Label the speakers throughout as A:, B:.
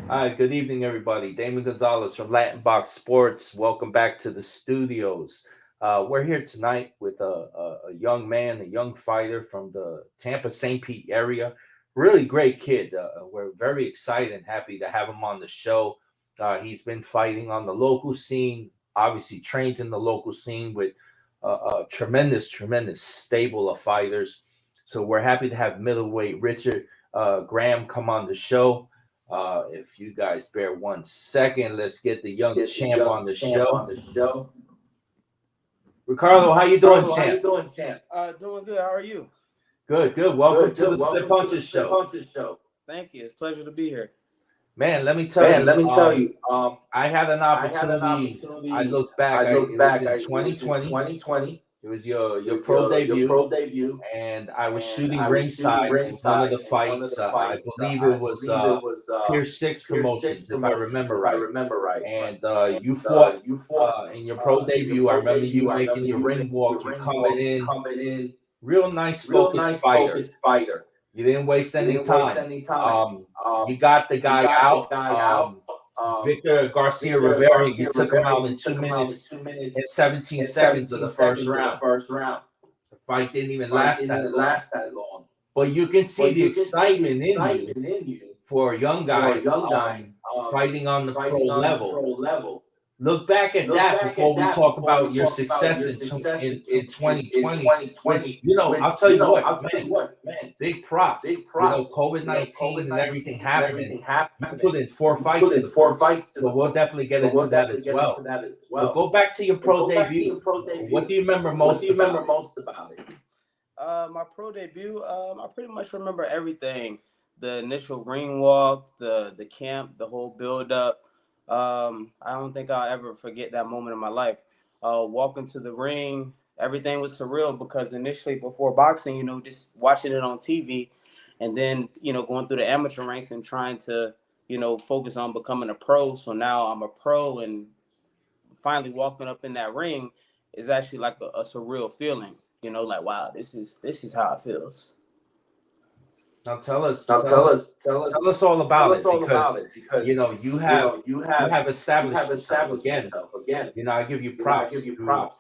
A: Hi, good evening, everybody. Damon Gonzalez from Latinbox Sports. Welcome back to the studios. We're here tonight with a young man, a young fighter from the Tampa St. Pete area. Really great kid. We're very excited and happy to have him on the show. He's been fighting on the local scene, obviously trains in the local scene with a tremendous stable of fighters. So we're happy to have middleweight Richard Graham come on the show. If you guys bear 1 second, let's get the young champ on the show. Ricardo, how you doing, champ?
B: Doing good. How are you?
A: Good. Welcome to the Slip Punches show.
B: Thank you. It's a pleasure to be here.
A: Man, let me tell you. I had an opportunity. I look back. It was in 2020. It was your pro debut, and I was shooting ringside in one of the fights. I believe it was Pier Six Promotions, if I remember right. And you fought in your pro debut. I remember you making your ring walk. You coming in, real nice, focused fighter. You didn't waste any time. You got the guy out. Victor Garcia Rivera. You took him out in 2 minutes and 17 seconds of the first round. The fight didn't even last that long. But you can see the excitement in you for a young guy fighting on the pro level. Look back at that before we talk about your success in 2020, which, I'll tell you what, man, big props. COVID-19 and everything happening. You put in 4 fights in the books, so we'll definitely get into that as well. But go back to your pro debut. What do you remember most about it?
B: My pro debut, I pretty much remember everything. The initial ring walk, the camp, the whole build up. I don't think I'll ever forget that moment in my life. Walking to the ring, everything was surreal because initially before boxing, just watching it on TV and then, going through the amateur ranks and trying to, focus on becoming a pro. So now I'm a pro and finally walking up in that ring is actually like a surreal feeling, like, wow, this is how it feels.
A: Now tell us all about it because you have established yourself again. I give you props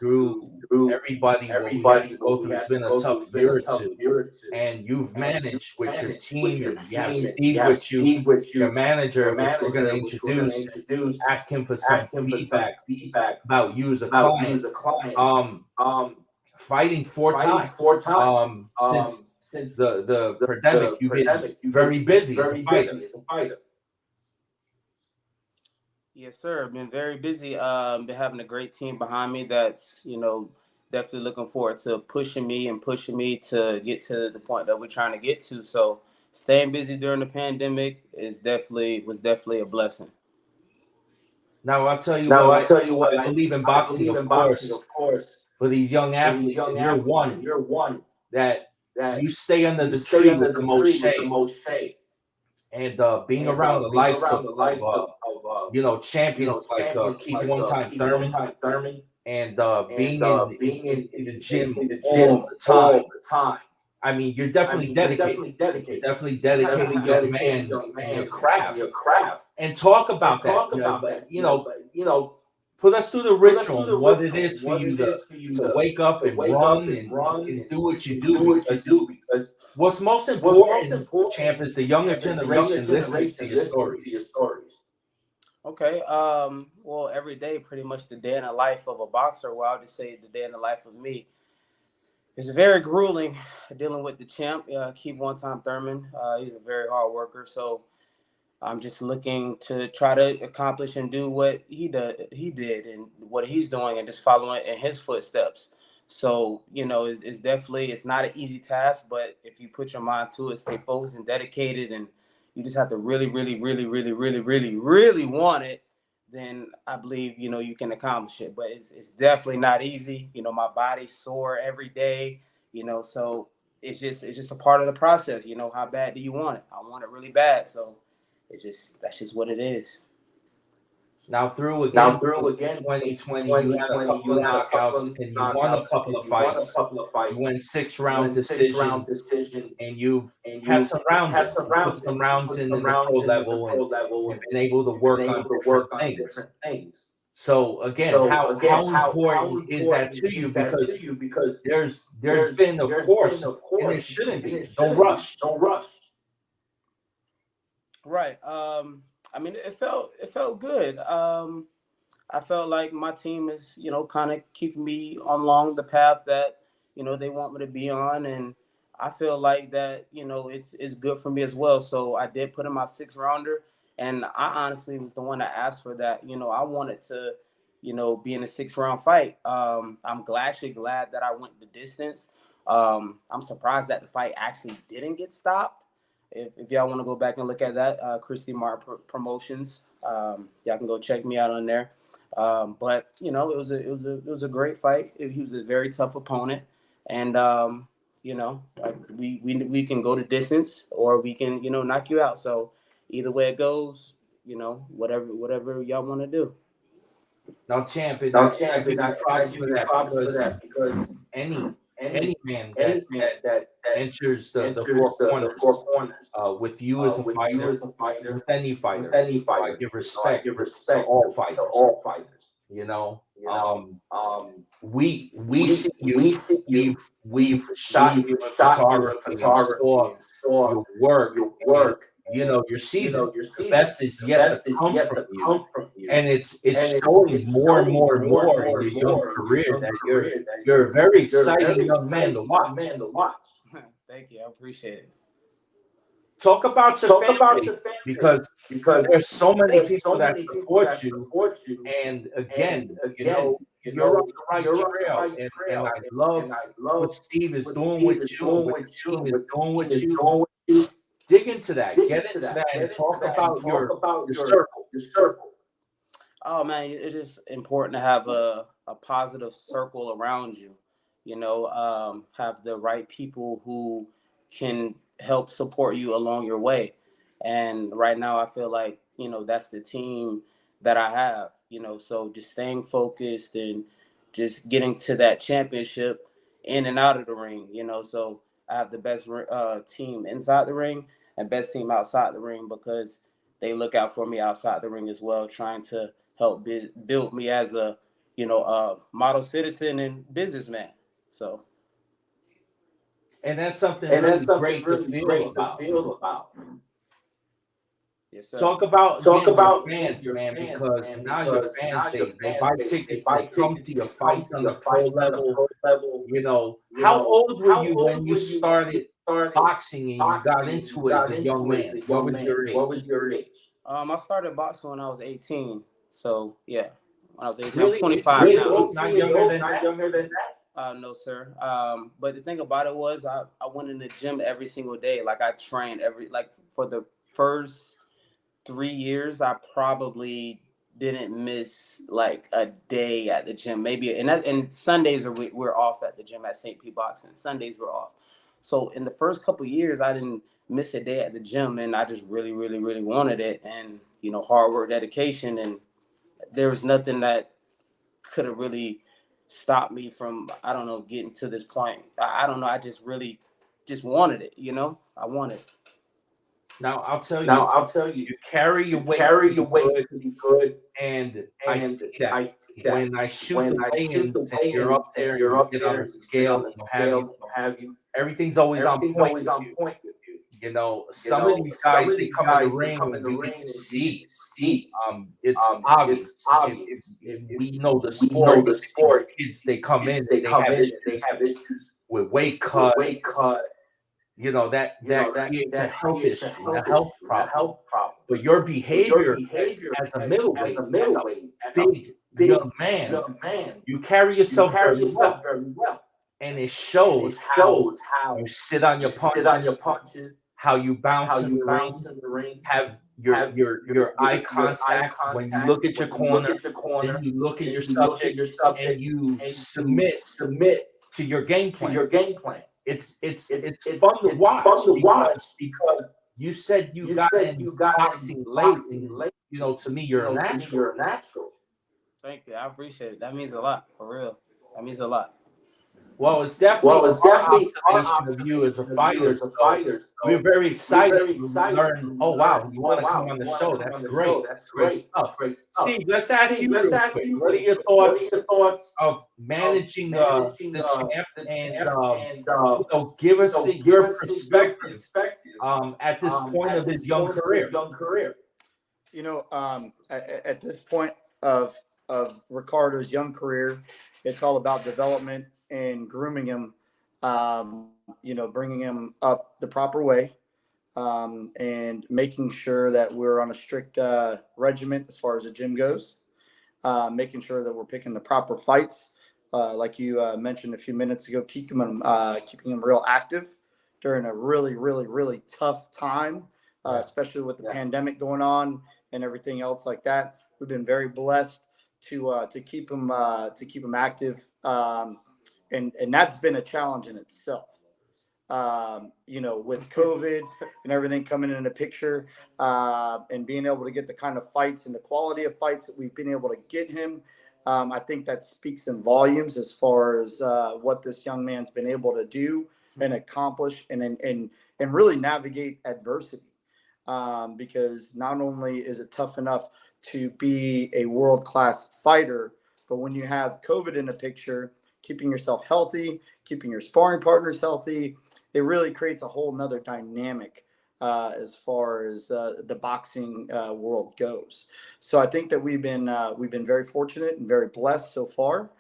A: through everybody. What we had to go through, it's been a tough year or two, and you've managed with your team, and you have Steve with you, your manager, which we're going to introduce. Ask him for some feedback about you as a client. Fighting 4 times since the pandemic, you've been very busy as a fighter.
B: Yes, sir. I've been very busy. Been having a great team behind me that's, definitely looking forward to pushing me to get to the point that we're trying to get to. So staying busy during the pandemic was definitely a blessing.
A: Now I'll tell you what, I believe in boxing, of course, for these young athletes, and you're one that you stay under the tree with the most shade. And being around the likes of champions like Keith One-Time Thurman, and being in the gym all the time. I mean, you're definitely dedicated. Definitely dedicated young man in your craft. And talk about that. Put us through the ritual and what it is for you to wake up and run and do what you do. Because what's most important, champ, is the younger generation listening to your stories.
B: Okay. Well, every day, pretty much the day in the life of a boxer. Well, I'll just say the day in the life of me. It's very grueling dealing with the champ, Keith One-Time Thurman. He's a very hard worker. So I'm just looking to try to accomplish and do what he did and what he's doing and just following in his footsteps. So, it's definitely, it's not an easy task, but if you put your mind to it, stay focused and dedicated, and you just have to really, really, really, really, really, really, really want it, then I believe, you can accomplish it. But it's definitely not easy. My body's sore every day, so it's just a part of the process. How bad do you want it? I want it really bad. So that's just what it is.
A: Now through again, 2020, you had a couple of knockouts and you won a couple of fights. You went 6-round decision, and you've had some rounds in. You put some rounds in the pro level, and you've been able to work on different things. So again, how important is that to you? Because there's been, of course, and there shouldn't be, no rush.
B: Right. I mean, it felt good. I felt like my team is, kind of keeping me along the path that, they want me to be on. And I feel like that, it's good for me as well. So I did put in my 6-rounder, and I honestly was the one that asked for that. I wanted to, be in a 6-round fight. I'm actually glad that I went the distance. I'm surprised that the fight actually didn't get stopped. If y'all want to go back and look at that, Christy Martin Promotions, y'all can go check me out on there. But it was a great fight. He was a very tough opponent, and we can go the distance, or we can knock you out. So either way it goes, whatever y'all want to do.
A: Now, champ, I give you props for that, because any man that enters the four corners with you as a fighter, with any fighter, I give respect to all fighters. We see you. We've shot you in photography and saw your work. Your season, the best is yet to come from you, and it's showing more and more in your young career that you're a very exciting young man to watch.
B: Thank you, I appreciate it.
A: Talk about your fan base, because there's so many people that support you, and again, you're on the right trail, and I love what Steve is doing with you, what the team is doing with you. Dig into that, get into that, and talk about your circle.
B: Oh man, it's just important to have a positive circle around you. Have the right people who can help support you along your way. And right now I feel like, that's the team that I have, so just staying focused and just getting to that championship in and out of the ring, so I have the best team inside the ring and best team outside the ring, because they look out for me outside the ring as well, trying to help build me as a, model citizen and businessman. So.
A: And that's something really great to feel about.
B: Yes, sir.
A: Talk about your fans, man, because now your fans, they buy tickets, they come to your fights on the pro level. How old were you when you started boxing and you got into it as a young man? What was your age?
B: I started boxing when I was 18. So yeah, when I was 18,
A: really?
B: I'm 25 now.
A: Not younger than that?
B: No, sir. But the thing about it was I went in the gym every single day. Like I trained for the first 3 years, I probably didn't miss like a day at the gym. Maybe, and Sundays we're off at the gym at St. P Boxing. Sundays we're off. So in the first couple of years, I didn't miss a day at the gym, and I just really, really, really wanted it. And hard work, dedication, and there was nothing that could have really stopped me from, I don't know, getting to this point. I don't know. I just really just wanted it. I wanted it.
A: Now I'll tell you, you carry your weight pretty good, and I see that when I shoot the weigh-ins and you're up there, you get on the scale, have you. Everything's always on point with you. Some of these guys, they come in the ring and you can see. It's obvious. If we know the sport, kids, they come in, they have issues with weight cut. That creates a health issue, a health problem. But your behavior as a middleweight, as a big young man, you carry yourself very well. And it shows how you sit on your punches, how you bounce in the ring, have your eye contact when you look at your corner, then you look at your subject, and you submit to your game plan. It's fun to watch because you said you got in boxing late. to me, you're a natural.
B: Thank you. I appreciate it. That means a lot, for real. That means a lot.
A: Well, it's definitely our observation of you as a fighter. So we're very excited to learn. Oh, wow, you want to come on the show? That's great. Great stuff. Steve, let's ask you real quick. What are your thoughts of managing the champ, and give us your perspective at this point of his young career?
C: At this point of Ricardo's young career, it's all about development and grooming him, bringing him up the proper way, and making sure that we're on a strict regiment as far as the gym goes, making sure that we're picking the proper fights, like you mentioned a few minutes ago, keeping him real active during a really, really, really tough time, especially with the pandemic going on and everything else like that. We've been very blessed to keep him active, and that's been a challenge in itself. With COVID and everything coming in the picture, and being able to get the kind of fights and the quality of fights that we've been able to get him, I think that speaks in volumes as far as what this young man's been able to do and accomplish, and really navigate adversity. Because not only is it tough enough to be a world-class fighter, but when you have COVID in the picture, keeping yourself healthy, keeping your sparring partners healthy, it really creates a whole nother dynamic as far as the boxing world goes. So I think that we've been very fortunate and very blessed so far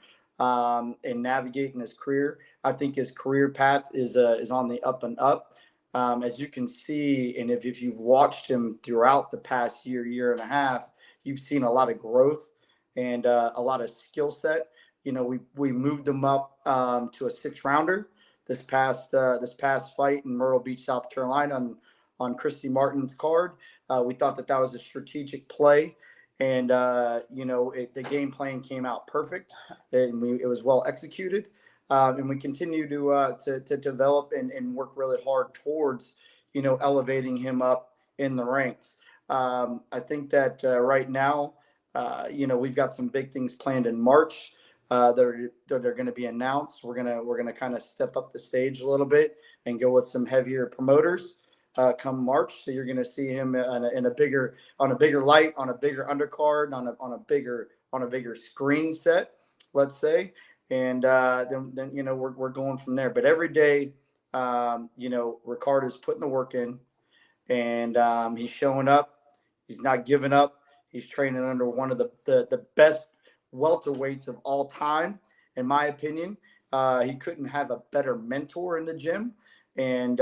C: in navigating his career. I think his career path is on the up and up. As you can see, and if you've watched him throughout the past year and a half, you've seen a lot of growth and a lot of skill set. We moved him up to a 6-rounder this past fight in Myrtle Beach, South Carolina, on Christy Martin's card. We thought that was a strategic play, and the game plan came out perfect, and it was well executed. And we continue to develop and work really hard towards, elevating him up in the ranks. I think that right now, we've got some big things planned in March that are going to be announced. We're gonna kind of step up the stage a little bit and go with some heavier promoters come March. So you're going to see him on a bigger light, on a bigger undercard, on a bigger screen set, let's say. And then we're going from there. But every day, Ricardo's putting the work in, and he's showing up. He's not giving up. He's training under one of the best welterweights of all time, in my opinion. He couldn't have a better mentor in the gym, and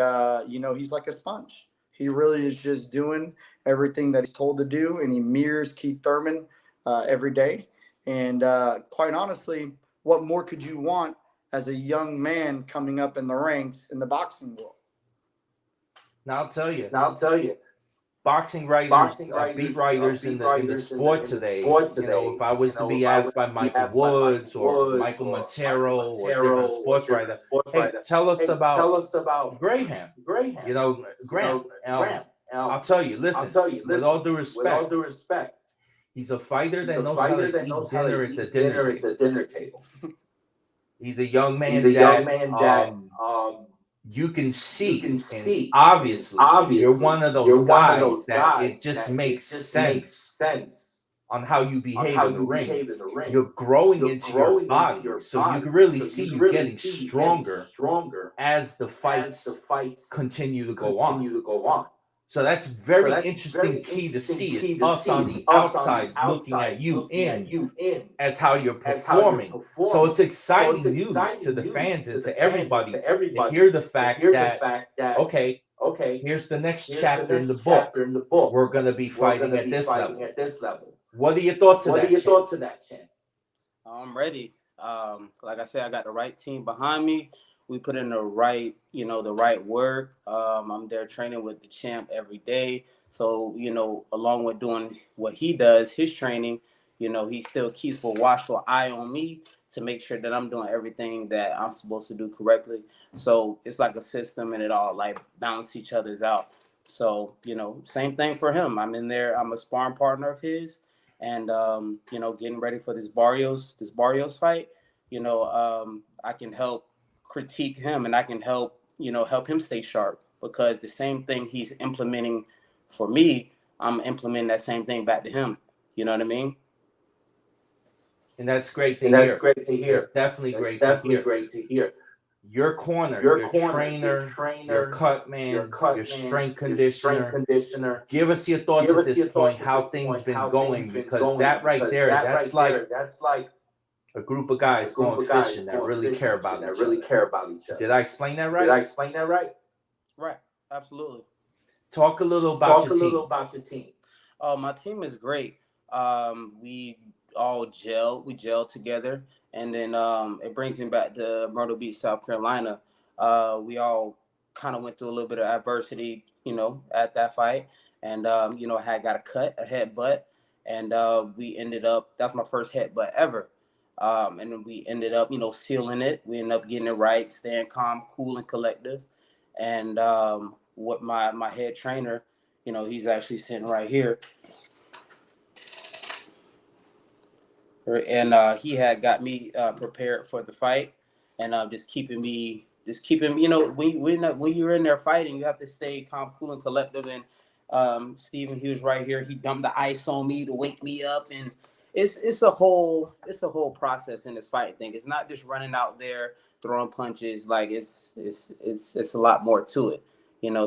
C: he's like a sponge. He really is just doing everything that he's told to do, and he mirrors Keith Thurman every day. And quite honestly, what more could you want as a young man coming up in the ranks in the boxing world?
A: Now I'll tell you, boxing writers, beat writers in the sport today. If I was to be asked by Michael Woods or Michael Montero or different sports writer, hey, tell us about Graham. Graham. I'll tell you. Listen, with all due respect, he's a fighter that knows how to eat dinner at the dinner table. He's a young man that you can see, and obviously, you're one of those guys that it just makes sense on how you behave in the ring. You're growing into your body, so you can really see you getting stronger as the fights continue to go on. So that's very interesting key to see is us on the outside looking at you in as how you're performing. So it's exciting news to the fans and to everybody to hear the fact that, okay, here's the next chapter in the book. We're going to be fighting at this level. What are your thoughts of that, champ?
B: I'm ready. Like I said, I got the right team behind me. We put in the right work. I'm there training with the champ every day. So, along with doing what he does, his training, he still keeps a watchful eye on me to make sure that I'm doing everything that I'm supposed to do correctly. So it's like a system, and it all like balance each other's out. So, same thing for him. I'm in there. I'm a sparring partner of his, and getting ready for this Barrios fight. I can help critique him, and I can help him stay sharp, because the same thing he's implementing for me, I'm implementing that same thing back to him. You know what I mean?
A: And that's great to hear. It's definitely great to hear. Your corner, your trainer, your cut man, your strength conditioner. Give us your thoughts at this point, how things been going, because that right there, that's like a group of guys going fishing that really care about each other. Did I explain that right?
B: Right. Absolutely.
A: Talk a little about your team.
B: Oh, my team is great. We all gel together, and then it brings me back to Myrtle Beach, South Carolina. We all kind of went through a little bit of adversity, at that fight, and I had got a headbutt, and we ended up. That's my first headbutt ever. And then we ended up, sealing it. We ended up getting it right, staying calm, cool, and collective. And what my head trainer, he's actually sitting right here. And he had got me prepared for the fight, and just keeping, when you're in there fighting, you have to stay calm, cool, and collective. And Steven, he was right here. He dumped the ice on me to wake me up, and it's a whole process in this fighting thing. It's not just running out there throwing punches. Like it's a lot more to it,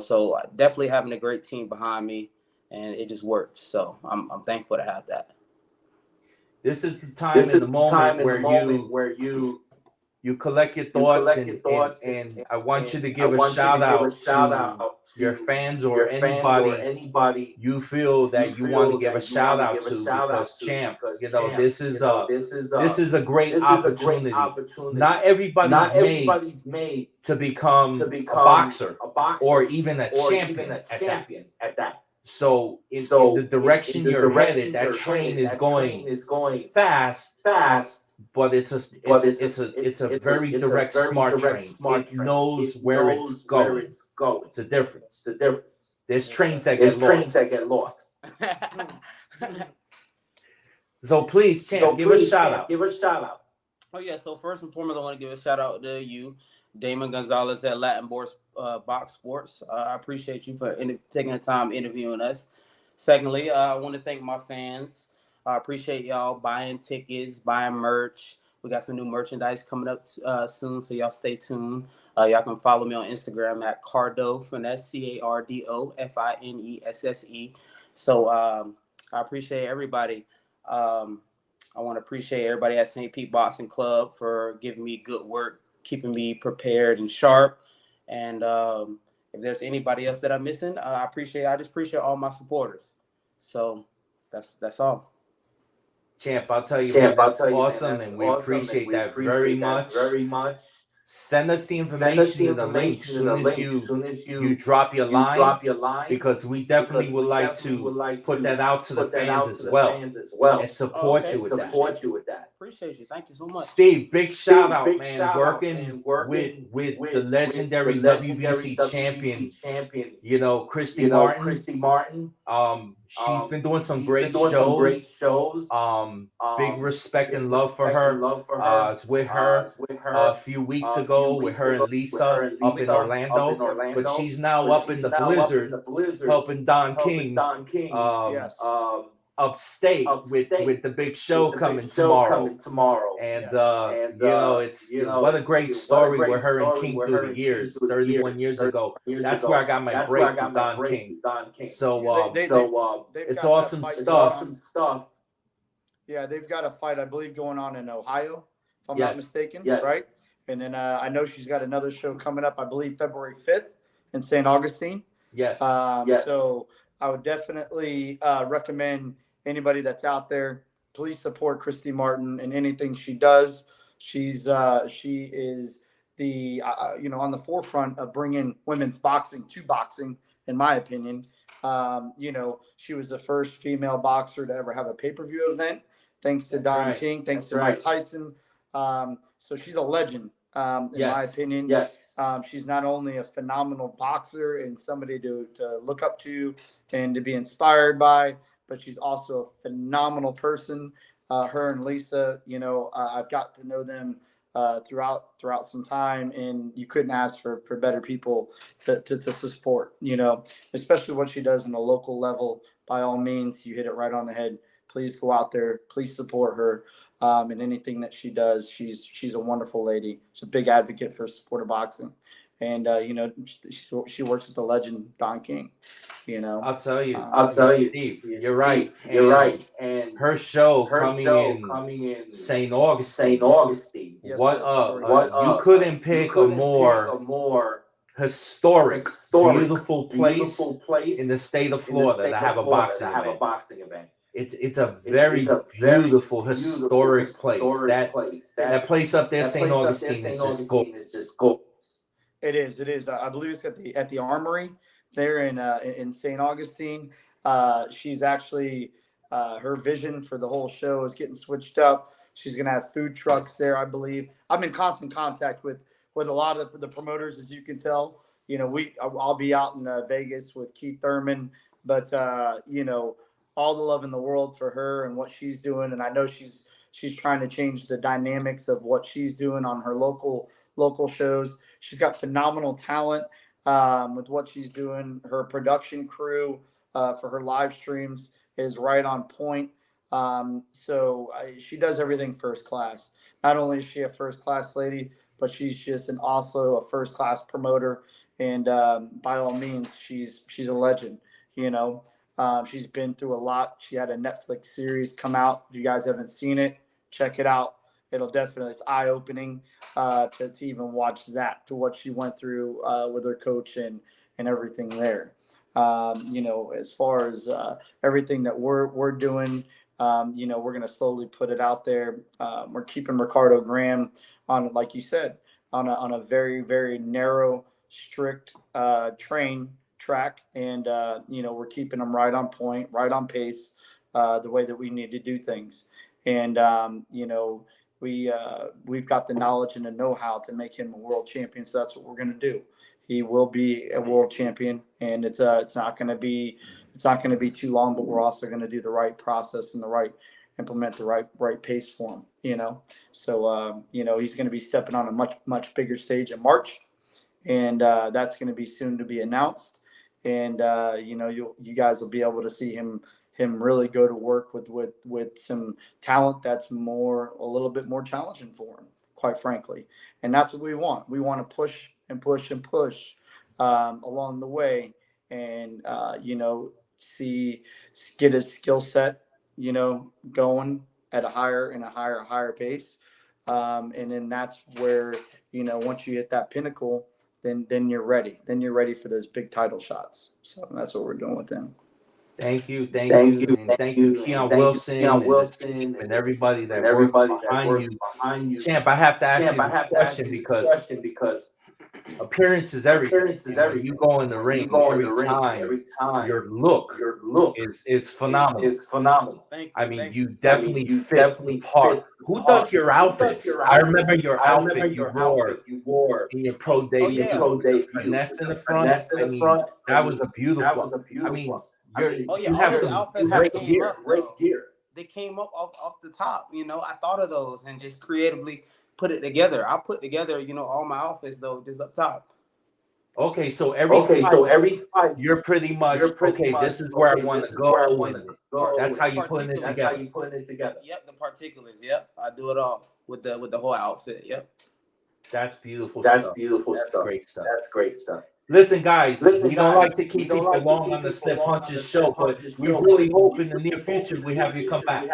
B: So definitely having a great team behind me, and it just works. So I'm thankful to have that.
A: This is the time in the moment where you collect your thoughts, and I want you to give a shout out to your fans or anybody you feel that you want to give a shout out to, because champ, this is a great opportunity. Not everybody's made to become a boxer or even a champion at that. So in the direction you're headed, that train is going fast, but it's a very direct, smart train. It knows where it's going. It's a difference. There's trains that get lost. So please, champ, give a shout out.
B: Oh yeah. So first and foremost, I want to give a shout out to you, Damon Gonzalez at Latinbox Sports. I appreciate you for taking the time interviewing us. Secondly, I want to thank my fans. I appreciate y'all buying tickets, buying merch. We got some new merchandise coming up soon, so y'all stay tuned. Y'all can follow me on Instagram at Cardo Finesse, CARDO FINESSE. So I appreciate everybody. I want to appreciate everybody at St. Pete Boxing Club for giving me good work, keeping me prepared and sharp. And if there's anybody else that I'm missing, I just appreciate all my supporters. So that's all.
A: Champ, I'll tell you, man, that's awesome, and we appreciate that very much. Send us the information and the link as soon as you drop your line, because we definitely would like to put that out to the fans as well and support you with that.
B: Appreciate you. Thank you so much.
A: Steve, big shout out, man. Working with the legendary WBC champion, Christy Martin. She's been doing some great shows. Big respect and love for her. I was with her a few weeks ago with her and Lisa up in Orlando, but she's now up in the Blizzard helping Don King upstate with the big show coming tomorrow. And it's what a great story with her and King through the years, 31 years ago. That's where I got my break with Don King. So it's awesome stuff.
C: Yeah, they've got a fight, I believe, going on in Ohio, if I'm not mistaken, right? And then I know she's got another show coming up, I believe, February 5th in St. Augustine.
A: Yes.
C: So I would definitely recommend anybody that's out there, please support Christy Martin in anything she does. She is the on the forefront of bringing women's boxing to boxing, in my opinion. She was the first female boxer to ever have a pay-per-view event, thanks to Don King, thanks to Mike Tyson. So she's a legend in my opinion.
B: Yes.
C: She's not only a phenomenal boxer and somebody to look up to and to be inspired by, but she's also a phenomenal person. Her and Lisa, I've got to know them throughout some time, and you couldn't ask for better people to support, especially what she does in a local level. By all means, you hit it right on the head. Please go out there. Please support her. And anything that she does, she's a wonderful lady. She's a big advocate for sport of boxing, and she works with the legend Don King.
A: I'll tell you, Steve, you're right.
B: And
A: her show coming in St. Augustine.
C: Yes,
A: What
C: sir.
A: up? You couldn't pick a more historic, beautiful place in the state of Florida to have a boxing event. It's a very beautiful, historic place. That place up there, St. Augustine, is just gorgeous.
C: It is. I believe it's at the Armory there in St. Augustine. She's actually her vision for the whole show is getting switched up. She's gonna have food trucks there, I believe. I'm in constant contact with a lot of the promoters, as you can tell. I'll be out in Vegas with Keith Thurman, but all the love in the world for her and what she's doing. And I know she's trying to change the dynamics of what she's doing on her local shows. She's got phenomenal talent with what she's doing. Her production crew for her live streams is right on point. She does everything first class. Not only is she a first class lady, but she's just also a first class promoter. And by all means, she's a legend. She's been through a lot. She had a Netflix series come out. If you guys haven't seen it, check it out. It's eye-opening to even watch that, to what she went through with her coach and everything there. As far as everything that we're doing, we're going to slowly put it out there. We're keeping Ricardo Graham on, like you said, on a very, very narrow, strict track, and we're keeping them right on point, right on pace, the way that we need to do things. And we've got the knowledge and the know-how to make him a world champion, so that's what we're going to do. He will be a world champion, and it's not going to be too long, but we're also going to do the right process and implement the right pace for him. So he's going to be stepping on a much bigger stage in March, and that's going to be soon to be announced. And you guys will be able to see him really go to work with some talent that's a little bit more challenging for him, quite frankly. And that's what we want. We want to push and push and push along the way, and get his skill set going at a higher pace, and then that's where once you hit that pinnacle, then you're ready. Then you're ready for those big title shots. So that's what we're doing with him.
A: Thank you, and thank you, Keon Wilson, and everybody that worked behind you. Champ, I have to ask you this question because appearance is everything. When you go in the ring, every time, your look is phenomenal.
B: Thank you.
A: You definitely fit the part. Who does your outfits? I remember your outfit you wore in your pro debut. Finesse in the front. That was a beautiful. You have some great gear.
B: They came up off the top. I thought of those and just creatively put it together. I put together, all my outfits though, just up top.
A: Okay, so every fight, you're pretty much okay. This is where I want to go. That's how you putting it together.
B: Yep, the particulars. Yep, I do it all with the whole outfit. Yep.
A: That's beautiful. That's great stuff. Listen, guys, we don't like to keep people long on the Slip Punches show, but we really hope in the near future we have you come back.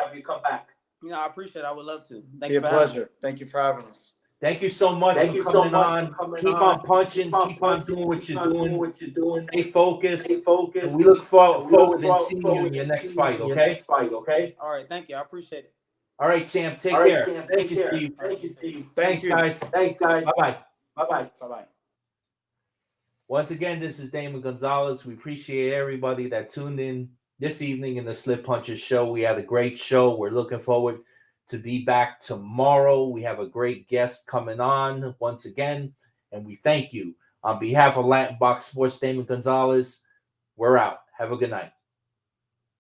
B: I appreciate it. I would love to.
C: Be a pleasure. Thank you for having us.
A: Thank you so much for coming on. Keep on punching. Keep on doing what you're doing. Stay focused. And we look forward to seeing you in your next fight, okay?
B: All right. Thank you. I appreciate it.
A: All right, champ. Take care. Thank you, Steve. Thanks, guys. Bye-bye.
C: Bye-bye.
A: Once again, this is Damon Gonzalez. We appreciate everybody that tuned in this evening in the Slip Punches show. We had a great show. We're looking forward to be back tomorrow. We have a great guest coming on once again, and we thank you. On behalf of Latinbox Sports, Damon Gonzalez, we're out. Have a good night.